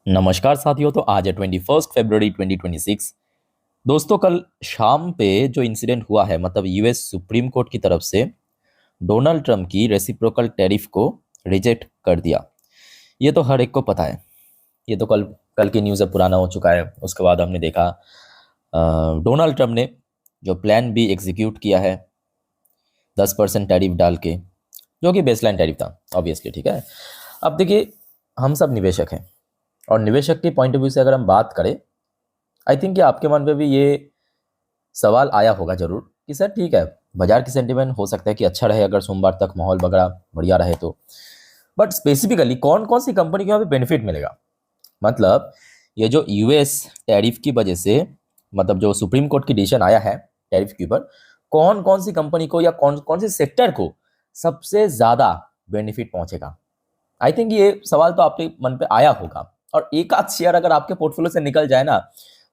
नमस्कार साथियों। तो आज है 21 फरवरी 2026। दोस्तों, कल शाम पे जो इंसिडेंट हुआ है, मतलब यूएस सुप्रीम कोर्ट की तरफ से डोनाल्ड ट्रंप की रेसिप्रोकल टैरिफ को रिजेक्ट कर दिया। ये तो हर एक को पता है। ये तो कल कल की न्यूज़ है, पुराना हो चुका है। उसके बाद हमने देखा डोनाल्ड ट्रंप ने जो प्लान बी एग्जीक्यूट किया है 10% टैरिफ डाल के, जो कि बेसलाइन टैरिफ था ऑब्वियसली। ठीक है, अब देखिए, हम सब निवेशक हैं और निवेशक के पॉइंट ऑफ व्यू से अगर हम बात करें, आई थिंक कि आपके मन पे भी ये सवाल आया होगा जरूर कि सर ठीक है, बाजार की सेंटीमेंट हो सकता है कि अच्छा रहे अगर सोमवार तक माहौल वगैरह बढ़िया रहे तो, बट स्पेसिफिकली कौन कौन सी कंपनी को यहाँ पे बेनिफिट मिलेगा। मतलब ये जो यूएस टैरिफ की वजह से, मतलब जो सुप्रीम कोर्ट की डिसीजन आया है टैरिफ के ऊपर, कौन कौन सी कंपनी को या कौन कौन से सेक्टर को सबसे ज्यादा बेनिफिट पहुंचेगा। आई थिंक ये सवाल तो आपके मन पे आया होगा, और एक आध शेयर अगर आपके पोर्टफोलियो से निकल जाए ना,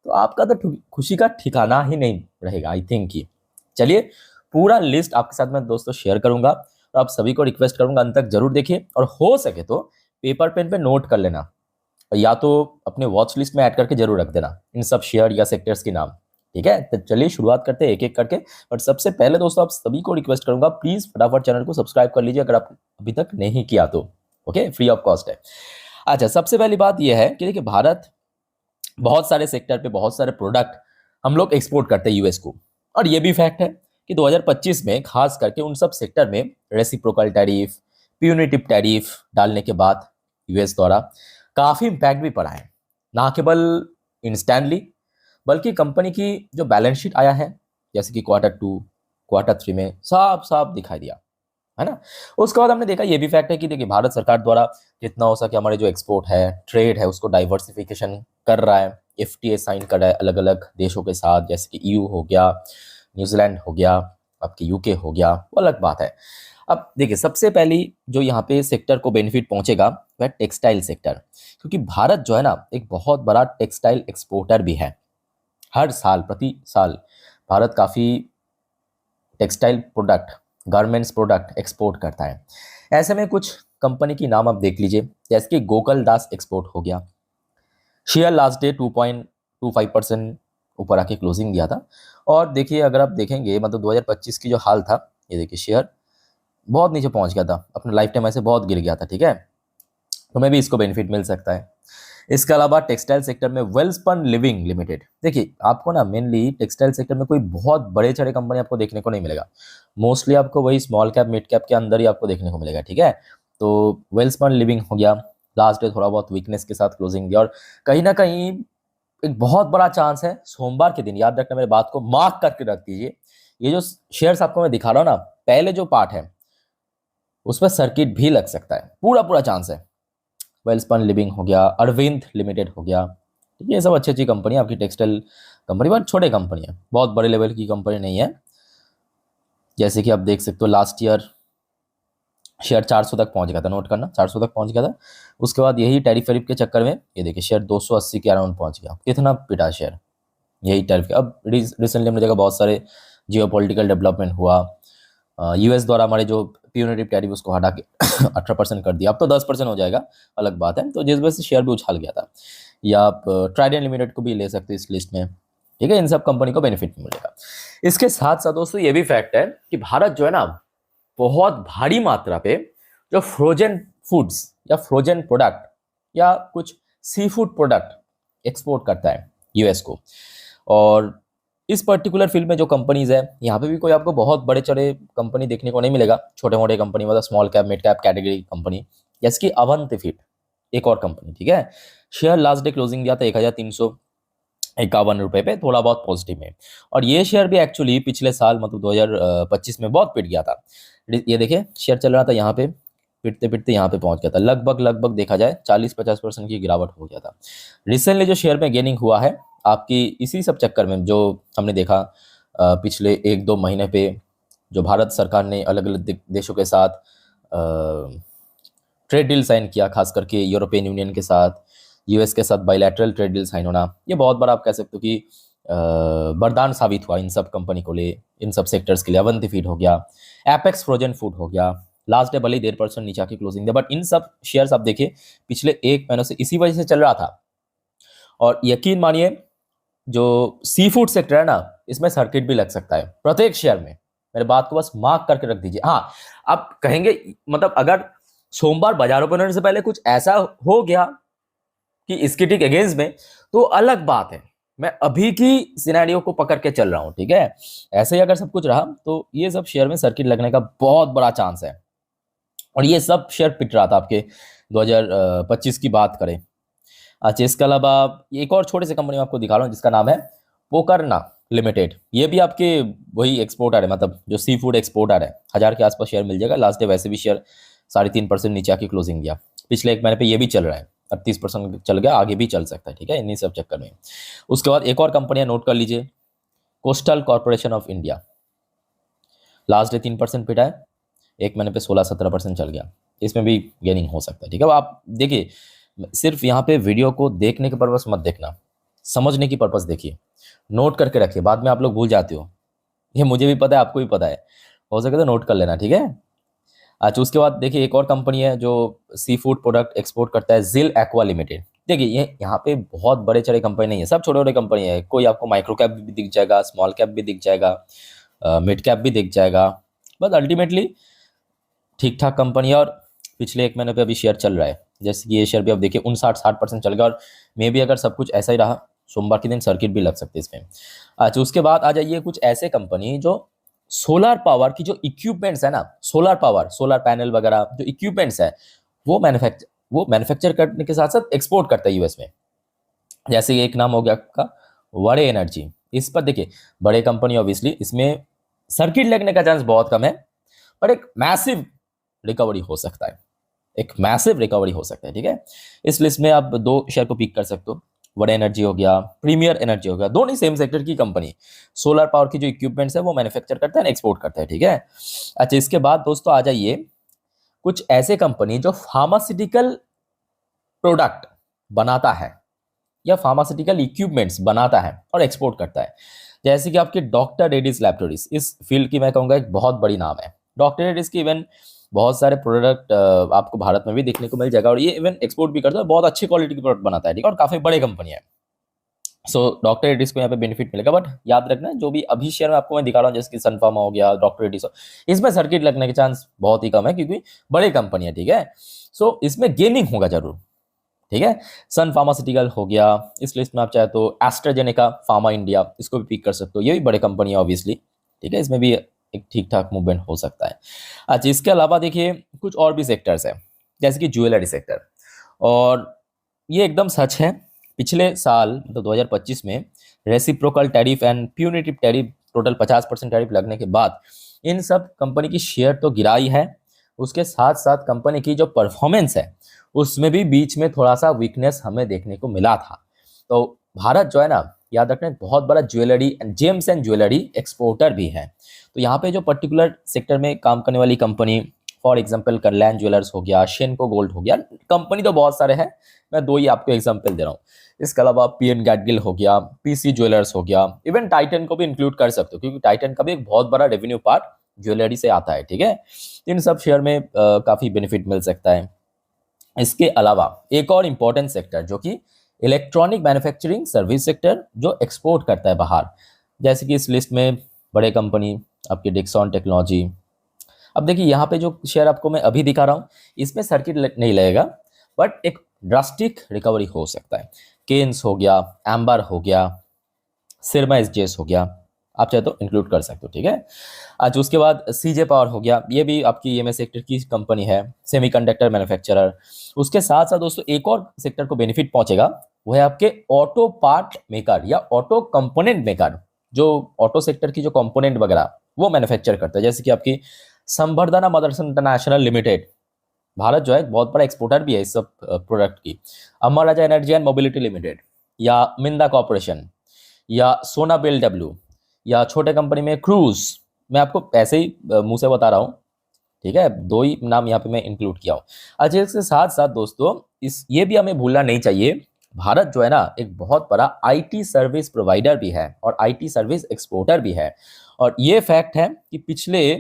तो आपका तो खुशी का ठिकाना ही नहीं रहेगा आई थिंक कि। चलिए, पूरा लिस्ट आपके साथ मैं दोस्तों शेयर करूंगा, और आप सभी को रिक्वेस्ट करूंगा अंत तक जरूर देखिए, और हो सके तो पेपर पेन पे नोट कर लेना, और या तो अपने वॉच लिस्ट में ऐड करके जरूर रख देना इन सब शेयर या सेक्टर्स के नाम। ठीक है, तो चलिए शुरुआत करते हैं एक एक करके। बट सबसे पहले दोस्तों, आप सभी को रिक्वेस्ट करूंगा, प्लीज फटाफट चैनल को सब्सक्राइब कर लीजिए अगर आप अभी तक नहीं किया तो। ओके, फ्री ऑफ कॉस्ट है। अच्छा, सबसे पहली बात यह है कि देखिए, भारत बहुत सारे सेक्टर पे बहुत सारे प्रोडक्ट हम लोग एक्सपोर्ट करते हैं यूएस को, और ये भी फैक्ट है कि 2025 में खास करके उन सब सेक्टर में रेसिप्रोकल टैरिफ, प्यूनिटिव टैरिफ डालने के बाद यूएस द्वारा काफी इम्पैक्ट भी पड़ा है। ना केवल इंस्टेंटली, बल्कि कंपनी की जो बैलेंस शीट आया है, जैसे कि Q2 Q3 में साफ साफ दिखाई दिया है ना। उसके बाद हमने देखा ये भी फैक्ट है कि देखिए, भारत सरकार द्वारा जितना हो सके हमारे जो एक्सपोर्ट है, ट्रेड है, उसको डाइवर्सिफिकेशन कर रहा है। एफटीए साइन कर रहा है अलग अलग देशों के साथ, जैसे कि ईयू हो गया, न्यूजीलैंड हो गया, आपके यूके हो गया, वो अलग बात है। अब देखिए, सबसे पहली जो यहाँ पे सेक्टर को बेनिफिट पहुंचेगा वह टेक्सटाइल सेक्टर, क्योंकि भारत जो है ना एक बहुत बड़ा टेक्सटाइल एक्सपोर्टर भी है। हर साल प्रति साल भारत काफी textile product, garments product export करता है। ऐसे में कुछ कंपनी की नाम आप देख लीजिए, जैसे कि गोकुल दास एक्सपोर्ट हो गया। शेयर लास्ट डे 2.25% ऊपर आके क्लोजिंग दिया था। और देखिए, अगर आप देखेंगे मतलब 2025 की जो हाल था, ये देखिए शेयर बहुत नीचे पहुंच गया था, अपने लाइफ टाइम ऐसे बहुत गिर गया था। ठीक है, तो मैं भी इसको बेनिफिट मिल सकता है। इसके अलावा टेक्सटाइल सेक्टर में वेलस्पन लिविंग लिमिटेड, देखिए आपको ना मेनली टेक्सटाइल सेक्टर में कोई बहुत बड़े चढ़े कंपनी आपको देखने को नहीं मिलेगा। मोस्टली आपको वही स्मॉल कैप मिड कैप के अंदर ही आपको देखने को मिलेगा। ठीक है, तो वेलस्पन लिविंग हो गया, लास्ट डे थोड़ा बहुत वीकनेस के साथ क्लोजिंग दिया, और कहीं ना कहीं एक बहुत बड़ा चांस है सोमवार के दिन, याद रखना मेरे बात को मार्क करके रख दीजिए, ये जो शेयर्स आपको मैं दिखा रहा हूँ ना, पहले जो पार्ट है उस पर सर्किट भी लग सकता है, पूरा पूरा चांस है। वेलस्पन लिविंग हो गया, अरविंद लिमिटेड हो गया। ठीक है, ये सब अच्छी अच्छी कंपनी आपकी टेक्सटाइल कंपनी, बट छोटे कंपनी है, बहुत बड़े लेवल की कंपनी नहीं है। जैसे कि आप देख सकते हो लास्ट ईयर शेयर 400 तक पहुंच गया था, नोट करना 400 तक पहुंच गया था। उसके बाद यही टैरिफ वैरिफ के चक्कर में ये देखिए शेयर 280 के अराउंड पहुंच गया। कितना पिटा शेयर, यही टैरिफ के। अब रिसेंटली हमने देखा बहुत सारे जियो पॉलिटिकल डेवलपमेंट हुआ, यूएस द्वारा हमारे जो प्यूनिटिव टैरिफ उसको हटा के 18% कर दिया, अब तो 10% हो जाएगा, अलग बात है। तो जिस वजह से शेयर भी उछाल गया था। या आप ट्राइडेंट लिमिटेड को भी ले सकते हैं इस लिस्ट में। ठीक है, इन सब कंपनी को बेनिफिट मिलेगा। इसके साथ साथ दोस्तों ये भी फैक्ट है कि भारत जो है ना बहुत भारी मात्रा पे जो फ्रोजन फूड्स या फ्रोजन प्रोडक्ट या कुछ सी फूड प्रोडक्ट एक्सपोर्ट करता है यूएस को। और इस पर्टिकुलर फील्ड में जो कंपनीज है, यहाँ पे भी कोई आपको बहुत बड़े चढ़े कंपनी देखने को नहीं मिलेगा, छोटे मोटे कंपनी, मतलब small cap mid cap category company, जैसे कि अवंति फीड, एक और कंपनी। ठीक है, शेयर लास्ट डे क्लोजिंग दिया था 1351 रुपये पे, थोड़ा बहुत पॉजिटिव में। और ये शेयर भी एक्चुअली पिछले साल मतलब 2025 में बहुत पिट गया था। ये देखिए शेयर चल रहा था यहाँ पे, पिटते पिटते यहाँ पे पहुंच गया था, लगभग लगभग देखा जाए 40-50% की गिरावट हो गया था। रिसेंटली जो शेयर में गेनिंग हुआ है आपकी इसी सब चक्कर में, जो हमने देखा पिछले 1-2 महीने पे, जो भारत सरकार ने अलग अलग देशों के साथ ट्रेड डील साइन किया, खास करके यूरोपियन यूनियन के साथ, यूएस के साथ बायलैटरल ट्रेड डील साइन होना, ये बहुत बड़ा आप कह सकते हो कि वरदान साबित हुआ इन सब कंपनी को लिए, इन सब सेक्टर्स के लिए। अवंति फीड हो गया, एपेक्स फ्रोजन फूड हो गया, लास्ट डे भले ही 1.5% नीचे की क्लोजिंग दे, बट इन सब शेयर्स आप देखिए पिछले 1 महीनों से इसी वजह से चल रहा था और यकीन मानिए जो सी फूड सेक्टर है ना, इसमें सर्किट भी लग सकता है प्रत्येक शेयर में। मेरे बात को बस मार्क करके रख दीजिए। हाँ, आप कहेंगे मतलब अगर सोमवार बाजार ओपन होने से पहले कुछ ऐसा हो गया कि इसके ठीक अगेंस्ट में, तो अलग बात है। मैं अभी की सिनेरियो को पकड़ के चल रहा हूं, ठीक है। ऐसे ही अगर सब कुछ रहा तो ये सब शेयर में सर्किट लगने का बहुत बड़ा चांस है। और ये सब शेयर पिट रहा था आपके 2025 की बात करें। अच्छा, इसके अलावा एक और छोटे से कंपनी में आपको दिखा रहा हूँ जिसका नाम है पोकरना लिमिटेड। ये भी आपके वही एक्सपोर्टर है, मतलब जो सी फूड एक्सपोर्टर है। 1000 के आसपास शेयर मिल जाएगा। लास्ट डे वैसे भी शेयर 3.5% नीचे आके क्लोजिंग दिया। पिछले एक महीने पे ये भी चल रहा है, 38% चल गया, आगे भी चल सकता है, ठीक है, इन्हीं सब चक्कर में। उसके बाद एक और कंपनियां नोट कर लीजिए, coastal corporation of India. Last day 3% पिटा है, एक महीने पे 16-17% चल गया। इसमें भी गेनिंग हो सकता है, ठीक है। अब आप देखिए, सिर्फ यहाँ पे वीडियो को देखने के पर्पस मत देखना, समझने की पर्पस देखिए, नोट करके रखिए, बाद में आप लोग भूल जाते हो। ये मुझे भी पता है, आपको भी पता है, हो सके तो नोट कर लेना, ठीक है। अच्छा, उसके बाद देखिए एक और कंपनी है जो सी फूड प्रोडक्ट एक्सपोर्ट करता है, जिल एक्वा लिमिटेड। देखिए ये यहाँ पे बहुत बड़े चढ़े कंपनी नहीं है, सब छोटे छोटे कंपनी है। कोई आपको माइक्रो कैप भी दिख जाएगा, स्मॉल कैप भी दिख जाएगा, मिड कैप भी दिख जाएगा, बट अल्टीमेटली ठीक ठाक कंपनी है। और पिछले एक महीने पे अभी शेयर चल रहा है, जैसे कि ये शेयर भी आप देखिए 59-60% चल गया। और मे भी अगर सब कुछ ऐसा ही रहा, सोमवार के दिन सर्किट भी लग सकते हैं इसमें। अच्छा, उसके बाद आ जाइए कुछ ऐसे कंपनी जो सोलर पावर की जो इक्विपमेंट्स है ना, सोलर पावर, सोलर पैनल वगैरह जो इक्विपमेंट्स है, वो मैन्युफैक्चर करने के साथ साथ एक्सपोर्ट करता है यूएस में। जैसे एक नाम हो गया आपका वड़े एनर्जी। इस पर देखिए, बड़े कंपनी ऑब्वियसली, इसमें सर्किट लगने का चांस बहुत कम है, पर एक मैसिव रिकवरी हो सकता है, एक मैसिव रिकवरी हो सकता है, ठीक है। इस लिस्ट में आप 2 शेयर को पिक कर सकते हो, वड़े एनर्जी हो गया, प्रीमियर एनर्जी हो गया, दोनों सेम सेक्टर की कंपनी। सोलर पावर की जो इक्विपमेंट्स है वो मैन्युफैक्चर करता है, एक्सपोर्ट करता है, ठीक है। अच्छा, इसके बाद दोस्तों आ जाइए कुछ ऐसे कंपनी जो फार्मास्यूटिकल प्रोडक्ट बनाता है या फार्मास्यूटिकल इक्विपमेंट्स बनाता है और एक्सपोर्ट करता है। जैसे कि आपके डॉक्टर रेड्डीज लैबोरेटरीज, इस फील्ड की मैं कहूँगा एक बहुत बड़ी नाम है। डॉक्टर रेड्डीज की इवन बहुत सारे प्रोडक्ट आपको भारत में भी देखने को मिल जाएगा, और ये इवन एक्सपोर्ट भी करता है, बहुत अच्छी क्वालिटी के प्रोडक्ट बनाता है, ठीक है, और काफ़ी बड़े कंपनी है। सो डॉक्टर रेड्डीज को यहाँ पे बेनिफिट मिलेगा, बट याद रखना जो भी अभी शेयर में आपको मैं दिखा रहा हूँ, जैसे कि सन फार्मा हो गया, डॉक्टर रेड्डीज हो, इसमें सर्किट लगने के चांस बहुत ही कम है, क्योंकि बड़े कंपनी है, ठीक है। सो इसमें गेमिंग होगा जरूर, ठीक है। सन फार्मास्यूटिकल हो गया। इस लिस्ट में आप चाहे तो एस्ट्राजेनेका फार्मा इंडिया, इसको भी पिक कर सकते हो, ये भी बड़े कंपनी है ऑब्वियसली, ठीक है। इसमें भी एक ठीक ठाक मूवमेंट हो सकता है। अच्छा, इसके अलावा देखिए कुछ और भी सेक्टर्स है, जैसे कि ज्वेलरी सेक्टर, और ये एकदम सच है। पिछले साल मतलब 2025 में reciprocal tariff and punitive tariff, total 50% tariff लगने के बाद इन सब कंपनी की शेयर तो गिराई है, उसके साथ साथ कंपनी की जो परफॉर्मेंस है उसमें भी बीच में थोड़ा सा वीकनेस हमें देखने को मिला था। तो भारत जो है ना, याद रखना, बहुत बड़ा jewellery and James and jewellery exporter भी है। तो यहाँ पे जो पर्टिकुलर सेक्टर में काम करने वाली company, for example Kalyan jewellers हो गया, शेनको गोल्ड हो गया, कंपनी तो बहुत सारे हैं, मैं 2 ही आपको एग्जांपल दे रहा हूँ। इसके अलावा पीएन गैडगिल हो गया, पीसी ज्वेलर्स हो गया, इवन टाइटन को भी इंक्लूड कर सकते हो, क्योंकि टाइटन का भी एक बहुत बड़ा रेवेन्यू पार्ट ज्वेलरी से आता है, ठीक है। इन सब शेयर में काफी बेनिफिट मिल सकता है। इसके अलावा एक और इंपॉर्टेंट सेक्टर जो कि इलेक्ट्रॉनिक मैन्युफैक्चरिंग सर्विस सेक्टर, जो एक्सपोर्ट करता है बाहर, जैसे कि इस लिस्ट में बड़े कंपनी आपकी डिक्सॉन टेक्नोलॉजी। अब देखिए यहाँ पे जो शेयर आपको मैं अभी दिखा रहा हूँ, इसमें सर्किट नहीं लगेगा, बट एक ड्रास्टिक रिकवरी हो सकता है। केन्स हो गया, एम्बर हो गया, सिरमा एसजीएस हो गया, आप चाहे तो इंक्लूड कर सकते हो, ठीक है। आज उसके बाद सीजे पावर हो गया, ये भी आपकी ईएमएस सेक्टर की कंपनी है, सेमीकंडक्टर मैन्युफैक्चरर। उसके साथ साथ दोस्तों एक और सेक्टर को बेनिफिट पहुंचेगा, वो है आपके ऑटो पार्ट मेकर या ऑटो कंपोनेंट मेकर, जो ऑटो सेक्टर की जो कंपोनेंट वगैरह वो मैन्युफैक्चर करता है। जैसे कि आपकी संवर्धना मदर्स इंटरनेशनल लिमिटेड, भारत जो है बहुत बड़ा एक्सपोर्टर भी है इस सब प्रोडक्ट की। अमर राजा एनर्जी एंड मोबिलिटी लिमिटेड, या मिंदा कॉर्पोरेशन, या सोना बिएलडब्ल्यू, या छोटे कंपनी में क्रूज। मैं आपको ऐसे ही मुंह से बता रहा हूँ, ठीक है, 2 ही नाम यहाँ पे मैं इंक्लूड किया हूँ। अच्छा, इसके साथ साथ दोस्तों ये भी हमें भूलना नहीं चाहिए, भारत जो है ना एक बहुत बड़ा आईटी सर्विस प्रोवाइडर भी है और आईटी सर्विस एक्सपोर्टर भी है। और ये फैक्ट है कि पिछले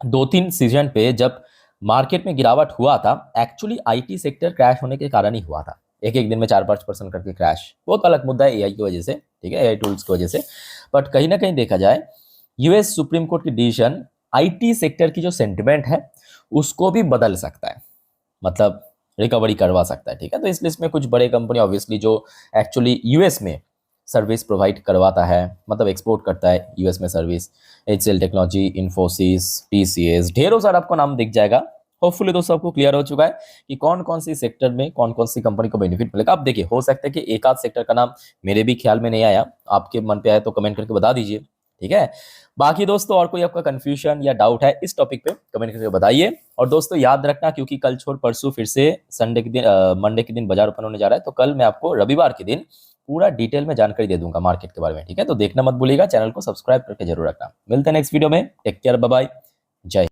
2-3 सीजन पे जब मार्केट में गिरावट हुआ था, एक्चुअली आईटी सेक्टर क्रैश होने के कारण ही हुआ था। एक एक दिन में 4-5% करके क्रैश, बहुत अलग मुद्दा है एआई की वजह से, ठीक है, एआई टूल्स की वजह से। बट कहीं ना कहीं देखा जाए यूएस सुप्रीम कोर्ट की डिसीजन आईटी सेक्टर की जो सेंटिमेंट है उसको भी बदल सकता है, मतलब रिकवरी करवा सकता है, ठीक है। तो इस लिस्ट में कुछ बड़े कंपनी ऑब्वियसली जो एक्चुअली यूएस में सर्विस प्रोवाइड करवाता है, मतलब एक्सपोर्ट करता है यूएस में service, HCL technology, Infosys, TCS, ढेरों सारा आपको नाम दिख जाएगा। होपफुली दोस्तों आपको क्लियर हो चुका है कि कौन कौन सी सेक्टर में कौन कौन सी कंपनी को बेनिफिट मिलेगा। अब देखिए, हो सकता है कि एक आध सेक्टर का नाम मेरे भी ख्याल में नहीं आया, आपके मन पे आया तो कमेंट करके बता दीजिए, ठीक है। बाकी दोस्तों और कोई आपका कंफ्यूजन या डाउट है इस टॉपिक पे कमेंट करके बताइए। और दोस्तों याद रखना, क्योंकि कल छोड़ परसों फिर से संडे के दिन मंडे के दिन बाजार ओपन होने जा रहा है, तो कल मैं आपको रविवार के दिन पूरा डिटेल में जानकारी दे दूंगा मार्केट के बारे में, ठीक है। तो देखना मत भूलिएगा, चैनल को सब्सक्राइब करके जरूर रखना। मिलते हैं नेक्स्ट वीडियो में, टेक केयर, बाय बाय, जय हिंद।